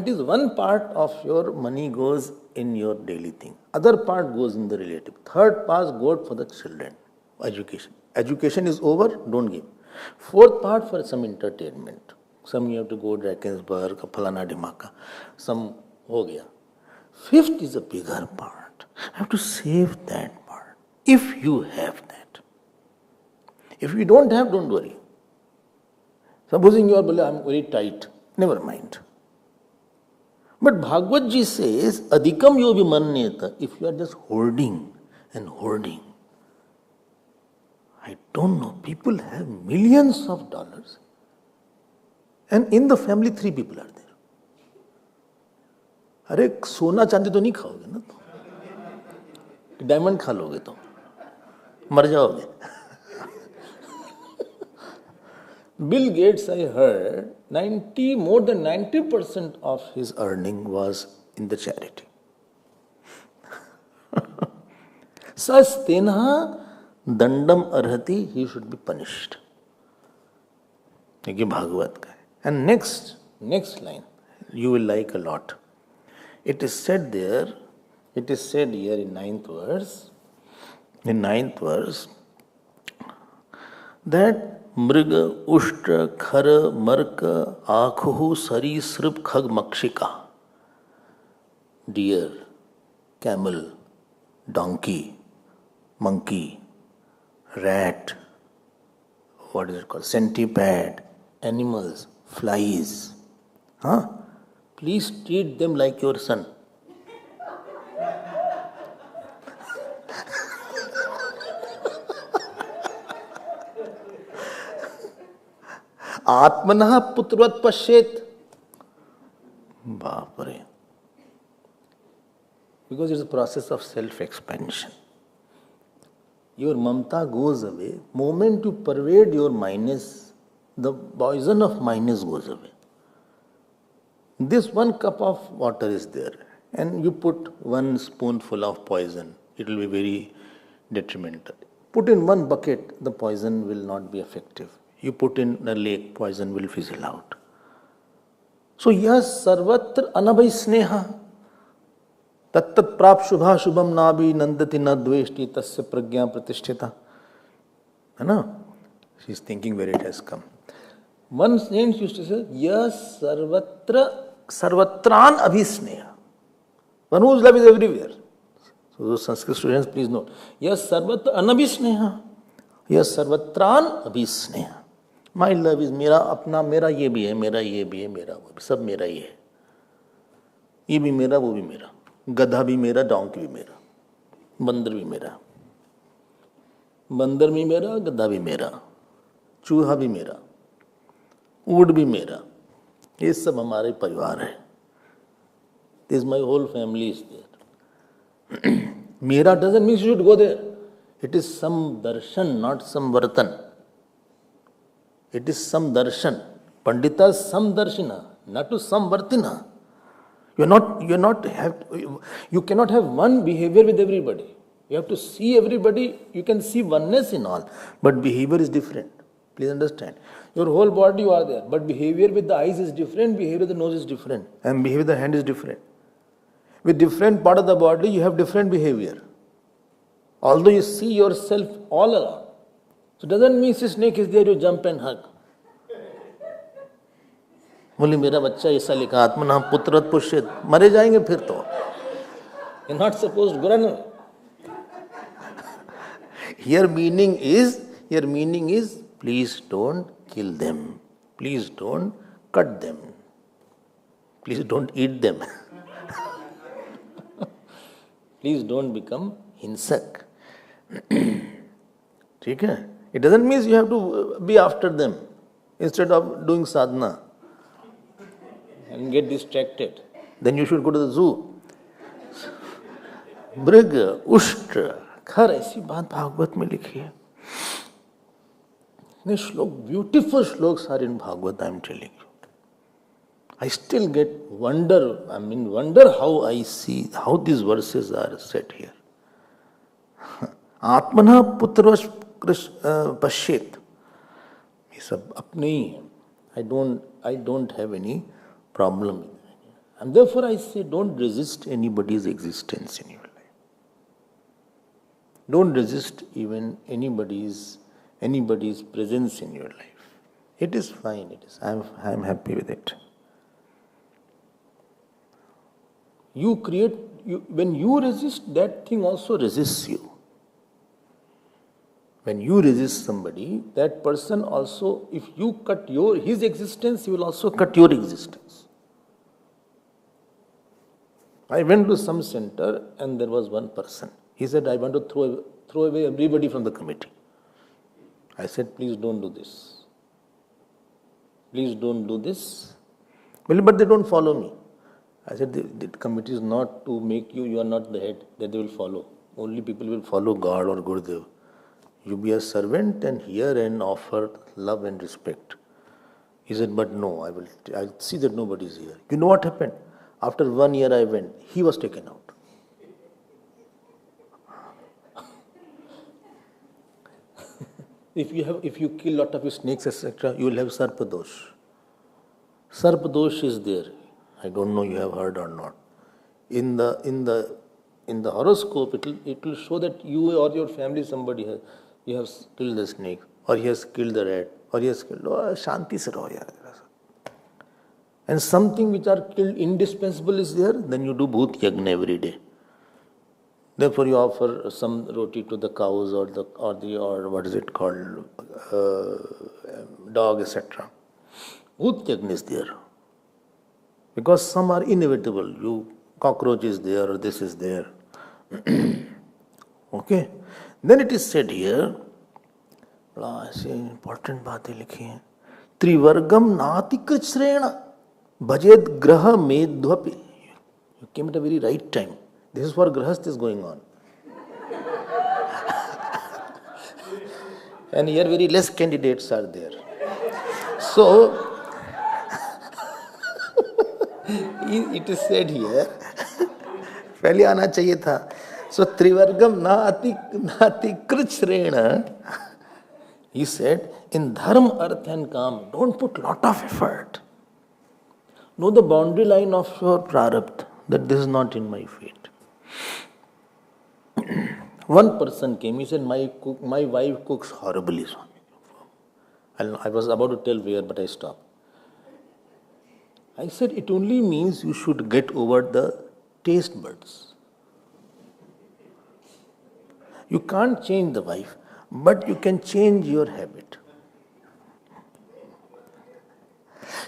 is one part of your money goes in your daily thing. Other part goes in the relative. Third part goes for the children. Education. Education is over, don't give. Fourth part for some entertainment. Some you have to go Drakensberg, Phalana Dimaka. Some ho gaya. Fifth is a bigger part. I have to save that part. If you have that. If you don't have, don't worry. Supposing you are, I'm very tight. Never mind. But Bhagavad Ji says, Adhikam yobi manneta. If you are just hoarding and hoarding. I don't know. People have millions of dollars. And in the family, 3 people are there. अरे सोना चांदी तो नहीं खाओगे ना तो diamond खा लोगे तो मर जाओगे. Bill Gates, I heard, more than 90% of his earning was in the charity. Sastenha dandam arhati, he should be punished. ये भागवत का है. And next line, you will like a lot. It is said here in 9th verse, that mriga, ushtra, khara, marka, akhu, sari, srip, khag, makshika, deer, camel, donkey, monkey, rat, what is it called, centipede, animals, flies, please treat them like your son. Atmanah putrat pashet. Baapare. Because it's a process of self-expansion. Your mamta goes away. Moment you pervade your minus, the poison of minus goes away. This 1 cup of water is there, and you put 1 spoonful of poison, it will be very detrimental. Put in 1 bucket, the poison will not be effective. You put in a lake, poison will fizzle out. So, yes, sarvatra anabhay sneha. Tattat prap shubha shubham nabi nandati na dveshti tasya pragya pratishtita. She is thinking where it has come. One saint used to say, yes, sarvatran abhisneha. One whose love is everywhere. So those Sanskrit students, please note. Yes, sarvatra anabhisneha. Yes, sarvatran abhisneha. My love is मेरा अपना, मेरा ये भी है, मेरा ये भी है, मेरा वो भी, सब मेरा ही है. ये भी मेरा, वो भी मेरा. गधा भी मेरा, डोंकी भी मेरा. बंदर भी मेरा. बंदर भी मेरा, गधा भी मेरा. चूहा भी मेरा. ऊंट भी मेरा. ये सब हमारे परिवार है. This my whole family is there. Mera doesn't mean you should go there. It is some darshan, not some vartan. It is some darshan. Pandita some darshina, not to some vartina. You cannot have one behavior with everybody. You have to see everybody. You can see oneness in all, but behavior is different. Please understand. Your whole body you are there, but behavior with the eyes is different, behavior with the nose is different, and behavior with the hand is different. With different part of the body, you have different behavior. Although you see yourself all around. So doesn't mean if snake is there, you jump and hug. बोले मेरा बच्चा ऐसा लिखा आत्मना पुत्रत पुष्यत, मरे जाएंगे फिर तो. You're not supposed to run away. Your meaning is please don't kill them. Please don't cut them. Please don't eat them. Please don't become hinsak. ठीक है? It doesn't mean you have to be after them instead of doing sadhana and get distracted. Then you should go to the zoo. मृग, उष्ट, खर, ऐसी बात भागवत में लिखी है. Beautiful shloks are in Bhagavad, I am telling you. I still get wonder how I see, how these verses are set here. Atmana putrash pashyet. ये सब अपने ही हैं. I don't have any problem with it. And therefore I say don't resist anybody's existence in your life. Don't resist even anybody's presence in your life. It is fine. I'm happy with it. When you resist, that thing also resists you. When you resist somebody, that person also, if you cut his existence, he will also cut your existence. I went to some center and there was one person. He said, I want to throw away everybody from the committee. I said, please don't do this. Please don't do this. Well, but they don't follow me. I said, the committee is not to make you are not the head, that they will follow. Only people will follow God or Gurudev. You be a servant and hear and offer love and respect. He said, but no, I'll see that nobody is here. You know what happened? After 1 year I went, he was taken out. If you kill lot of snakes, etc., you will have sarpadosh. Sarpadosh is there. I don't know you have heard or not. In the horoscope, it will show that you or your family you have killed the snake, or he has killed the rat, or he has killed. Shanti se raho yaar. And something which are killed indispensable is there, then you do bhoot yagna every day. Therefore, you offer some roti to the cows or what is it called, dog, etc. Bhoot yagna is there. Because some are inevitable. Cockroach is there or this is there. Okay. Then it is said here, ऐसे important बातें लिखी हैं. त्रिवर्गम नातिकृत श्रेण भजेद ग्रह मेध्वपि. You came at a very right time. This is for grahasth is going on. And here very less candidates are there. So, It is said here, पहले आना चाहिए था. So त्रिवर्गम नातिकृत श्रेण. He said, in dharma, arth and kam, don't put lot of effort. Know the boundary line of your prarabdha, that this is not in my fate. One person came, he said, my wife cooks horribly, Swami. I was about to tell where, but I stopped. I said, it only means you should get over the taste buds. You can't change the wife, but you can change your habit.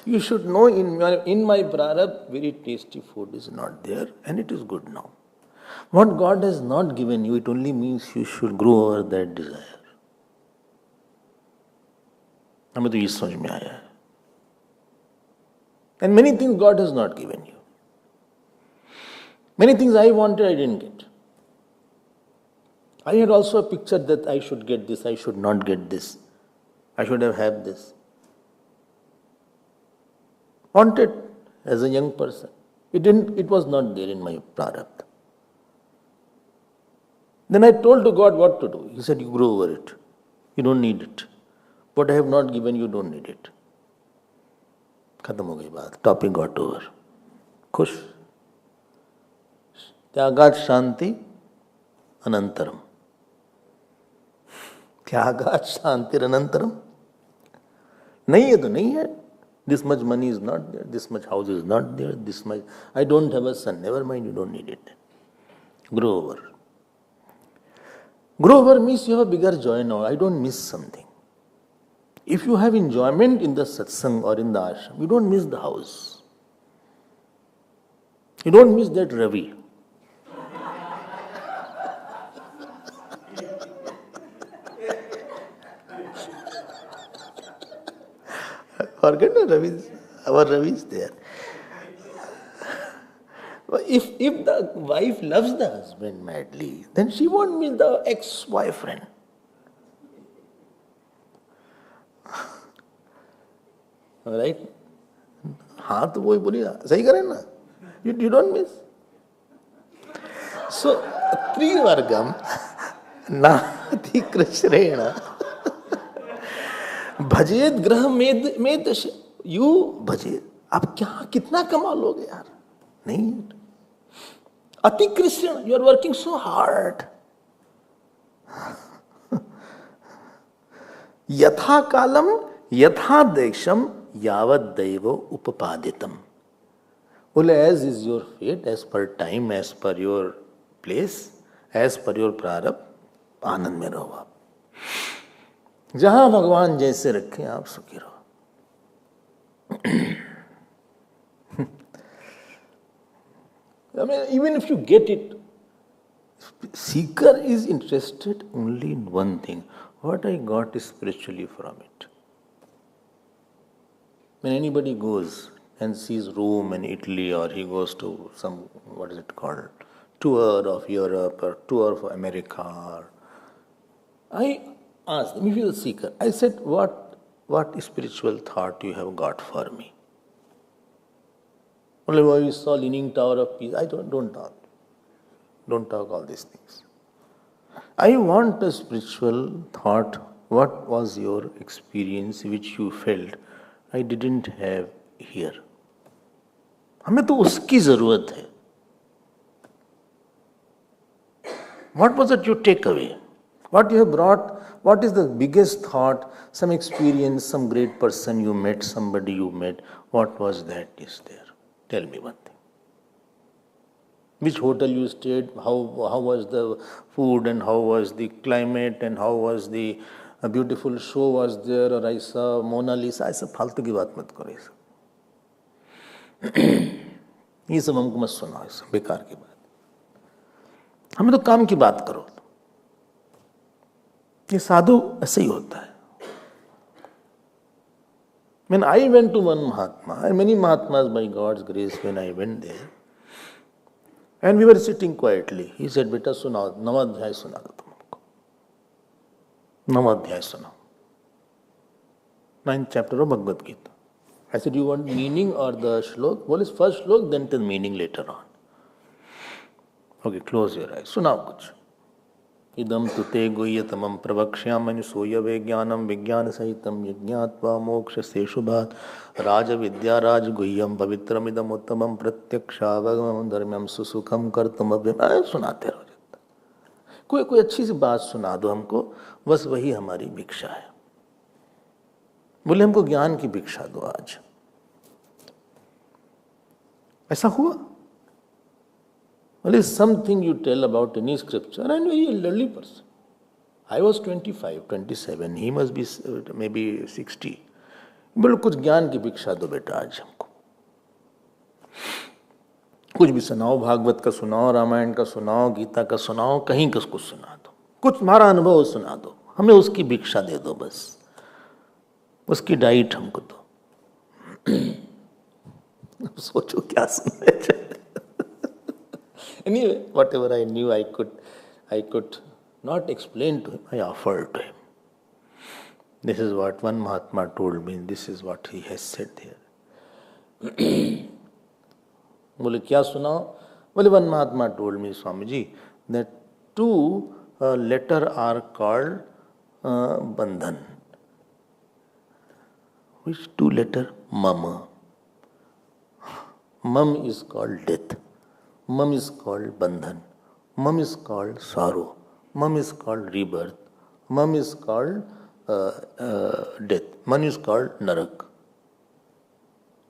You should know in my prarabdha, very tasty food is not there, and it is good now. What God has not given you, it only means you should grow over that desire. हमें तो ये समझ में आया है. And many things God has not given you. Many things I wanted, I didn't get. I had also a picture that I should get this, I should not get this. I should have had this. Wanted as a young person. It was not there in my prarabdha. Then I told to God what to do. He said, you grow over it. You don't need it. What I have not given you, don't need it. खत्म हो गई बात. Topic got over. खुश. त्यागात शांति अनंतरम. त्यागात शांति अनंतरम. नहीं है तो नहीं है. This much money is not there. This much house is not there. This much. I don't have a son. Never mind. You don't need it. Grow over. Grow over means you have a bigger joy now. I don't miss something. If you have enjoyment in the satsang or in the ashram, you don't miss the house. You don't miss that Ravi. Forget the Ravi. Our Ravi is there. If the wife loves the husband madly, then she won't miss the ex-boyfriend. Right? हाँ तो वही बोली सही करें ना. You don't miss. So त्रिवर्गम नातिकृश्रेण भजेद ग्रह में you भजेद. आप क्या कितना कमा लोगे यार. नहीं. अतिकृष्ण, you are working so hard. यथा कालम यथा देशम यावत दैवो उपपादितम. बोले as is your fate, as per time, as per your place, as per your प्रारब्ध, आनंद में रहो आप. जहां भगवान जैसे रखे आप सुखी रहो. I mean, even if you get it, seeker is interested only in one thing. What I got spiritually from it. When anybody goes and sees Rome and Italy, or he goes to some, what is it called, tour of Europe or tour of America, I asked him, if he is a seeker, I said, what spiritual thought you have got for me? Only why we saw Leaning Tower of Peace. I don't talk. Don't talk all these things. I want a spiritual thought. What was your experience which you felt I didn't have here? हमें तो उसकी जरूरत है. What was it you take away? What you have brought? What is the biggest thought? Some experience, some great person you met, somebody you met. What was that is there? Tell me one thing. Which hotel you stayed? How was the food and how was the climate and how was the a beautiful show was there, or I saw Mona Lisa. ऐसा फालतू की बात मत करो. ये सब हमको मत सुनाओ. ये सब बेकार की बात. हमें तो काम की बात करो. ये साधु ऐसे ही होता है. When I went to one Mahatma, and many Mahatmas by God's grace, when I went there, and we were sitting quietly, he said, "Beta, सुनाओ, नवाध्याय सुना दो तुमको. नवाध्याय सुनाओ. 9th chapter of Bhagavad Gita." I said, you want meaning or the shlok? Well, it's first shlok, then the meaning later on. Okay, close your eyes. सुनाओ कुछ. इदम तुते गुह्यतमं प्रवक्ष्यामि सूयवे ज्ञानं विज्ञान सहितं यज्ञात्वा मोक्ष से शुभात् राजविद्या राजगुह्यं पवित्रमिदम उत्तमं प्रत्यक्षावगमं धर्म्यं सुसुखं कर्तुमव्ययम्. सुनाते रहो. कोई अच्छी सी बात सुना दो हमको, बस वही हमारी भिक्षा है. बोले हमको ज्ञान की भिक्षा दो आज. ऐसा हुआ? Well, it's something you tell about any scripture, and very elderly person. I was 25, 27. He must be maybe 60. बोलो कुछ ज्ञान की भिक्षा दो बेटा आज हमको. कुछ भी सुनाओ, भागवत का सुनाओ, रामायण का सुनाओ, गीता का सुनाओ, कहीं किसको सुना दो. कुछ तुम्हारा अनुभव सुना दो, हमें उसकी भिक्षा दे दो बस. उसकी डाइट हमको दो. सोचो क्या सुनना चाहिए. Anyway, whatever I knew, I could not explain to him. I offered to him. This is what one Mahatma told me. This is what he has said here. बोले क्या सुनाओ? बोले one Mahatma told me, Swamiji, that two letters are called bandhan. Which two letters? Mama. Mam is called death. Mam is called bandhan. Mam is called sorrow. Mam is called rebirth. Mam is called death. Man is called narak.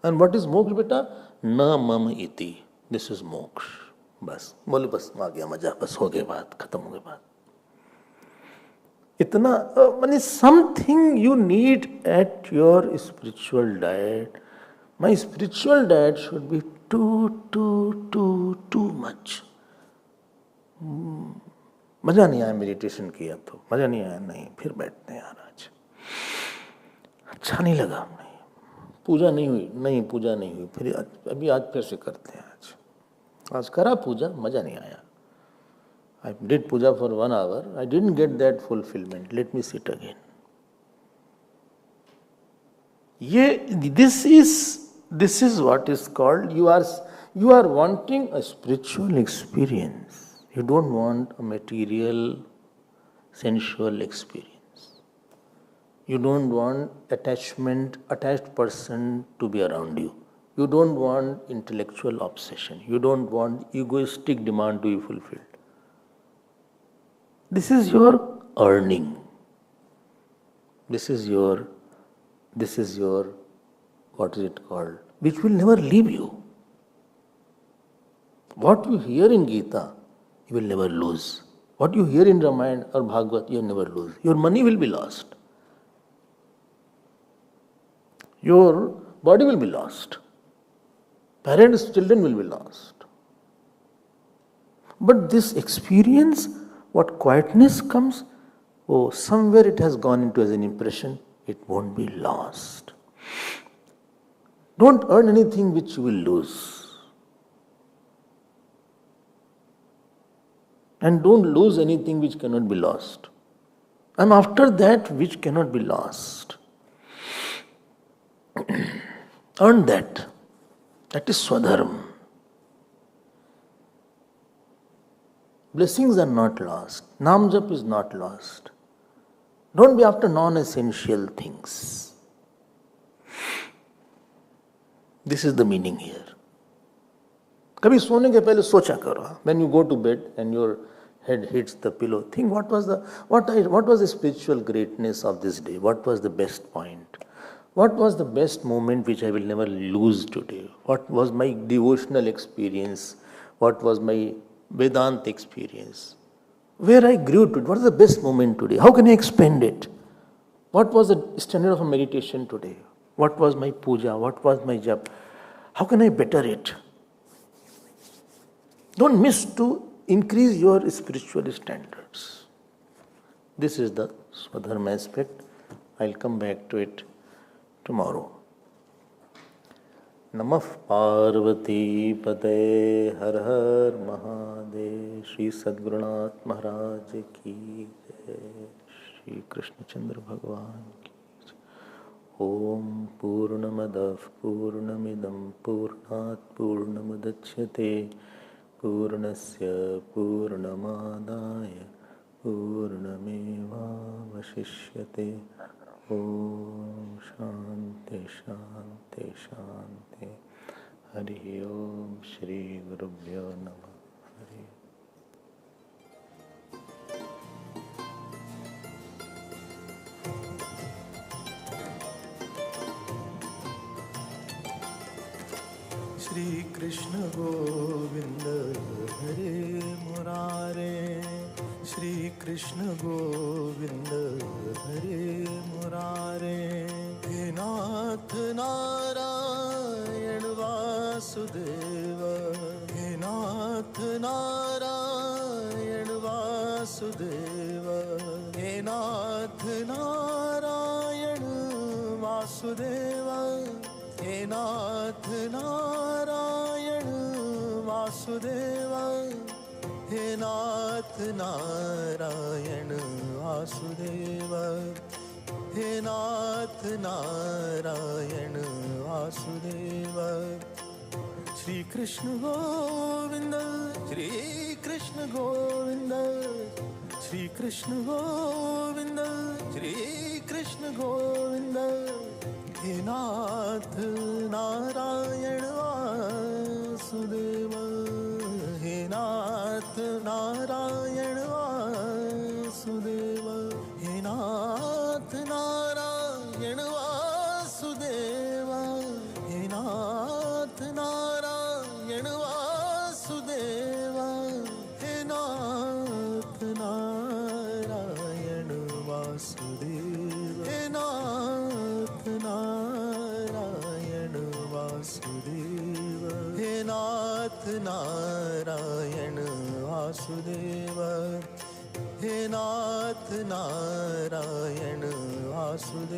And what is moksha beta? Na mam iti. This is moksha. बस बोले बस आ गया मजा, बस हो गई बात, खत्म हो गई बात. इतना माने something you need at your spiritual diet. My spiritual diet should be too much. मजा नहीं आया मेडिटेशन किया तो, मजा नहीं आया, नहीं फिर बैठते हैं यार आज, अच्छा नहीं लगा, नहीं पूजा नहीं हुई, नहीं पूजा नहीं हुई, फिर अभी आज फिर से करते हैं. आज करा पूजा, मजा नहीं आया. I did puja for 1 hour, I didn't get that fulfillment, let me sit again. This is what is called, you are wanting a spiritual experience. You don't want a material, sensual experience. You don't want attached person to be around you. You don't want intellectual obsession. You don't want egoistic demand to be fulfilled. This is your earning. This is your, what is it called? Which will never leave you. What you hear in Gita, you will never lose. What you hear in Ramayana or Bhagavat, you will never lose. Your money will be lost. Your body will be lost. Parents, children will be lost. But this experience, what quietness comes, somewhere it has gone into as an impression, it won't be lost. Don't earn anything which you will lose. And don't lose anything which cannot be lost. And after that, which cannot be lost. Earn that. That is Swadharma. Blessings are not lost. Nam Jap is not lost. Don't be after non-essential things. This is the meaning here. कभी सोने के पहले सोचा करो. When you go to bed and your head hits the pillow, think what was the spiritual greatness of this day? What was the best point? What was the best moment which I will never lose today? What was my devotional experience? What was my Vedanta experience? Where I grew to? What is the best moment today? How can I expand it? What was the standard of a meditation today? What was my puja? What was my jap? How can I better it? Don't miss to increase your spiritual standards. This is the Swadharma aspect. I'll come back to it tomorrow. Namah Parvati Pate Har Har Mahadev. Shri Sadgurunath Maharaj ki Jai. Shri Krishna Chandra Bhagavan ki Jai. ॐ पूर्णमदः पूर्णमिदं पूर्णात् पूर्णमुदच्यते पूर्णस्य पूर्णमादाय पूर्णमेवावशिष्यते। ॐ शान्ति शान्ति शान्ति। हरि ओम श्री गुरुभ्यो नमः। हरि श्री कृष्ण गोविंद हरे मुरारे, श्री कृष्ण गोविंद हरे मुरारे। हे नाथ नारायण वासुदेव, हे नाथ नारायण वासुदेव, हे नाथ नारायण वासुदेव, हे नाथ नारायण वासुदेव, हे नाथ नारायण वासुदेव, हे नाथ नारायण वासुदेव। श्री कृष्ण गोविंद, श्री कृष्ण गोविंद, श्री कृष्ण गोविंद, श्री कृष्ण गोविंद। हे नाथ नारायण वासुदेव, हे नाथ नारायण वासुदेव, हे नाथ नारायण वासुदेव, हे नाथ नारायण वासुदेव, हे नाथ नारायण वासुदेव, हे नाथ नारायण वासुदेव, हे नाथ नारायण वासुदेव, हे नाथ नारायण वासुदेव।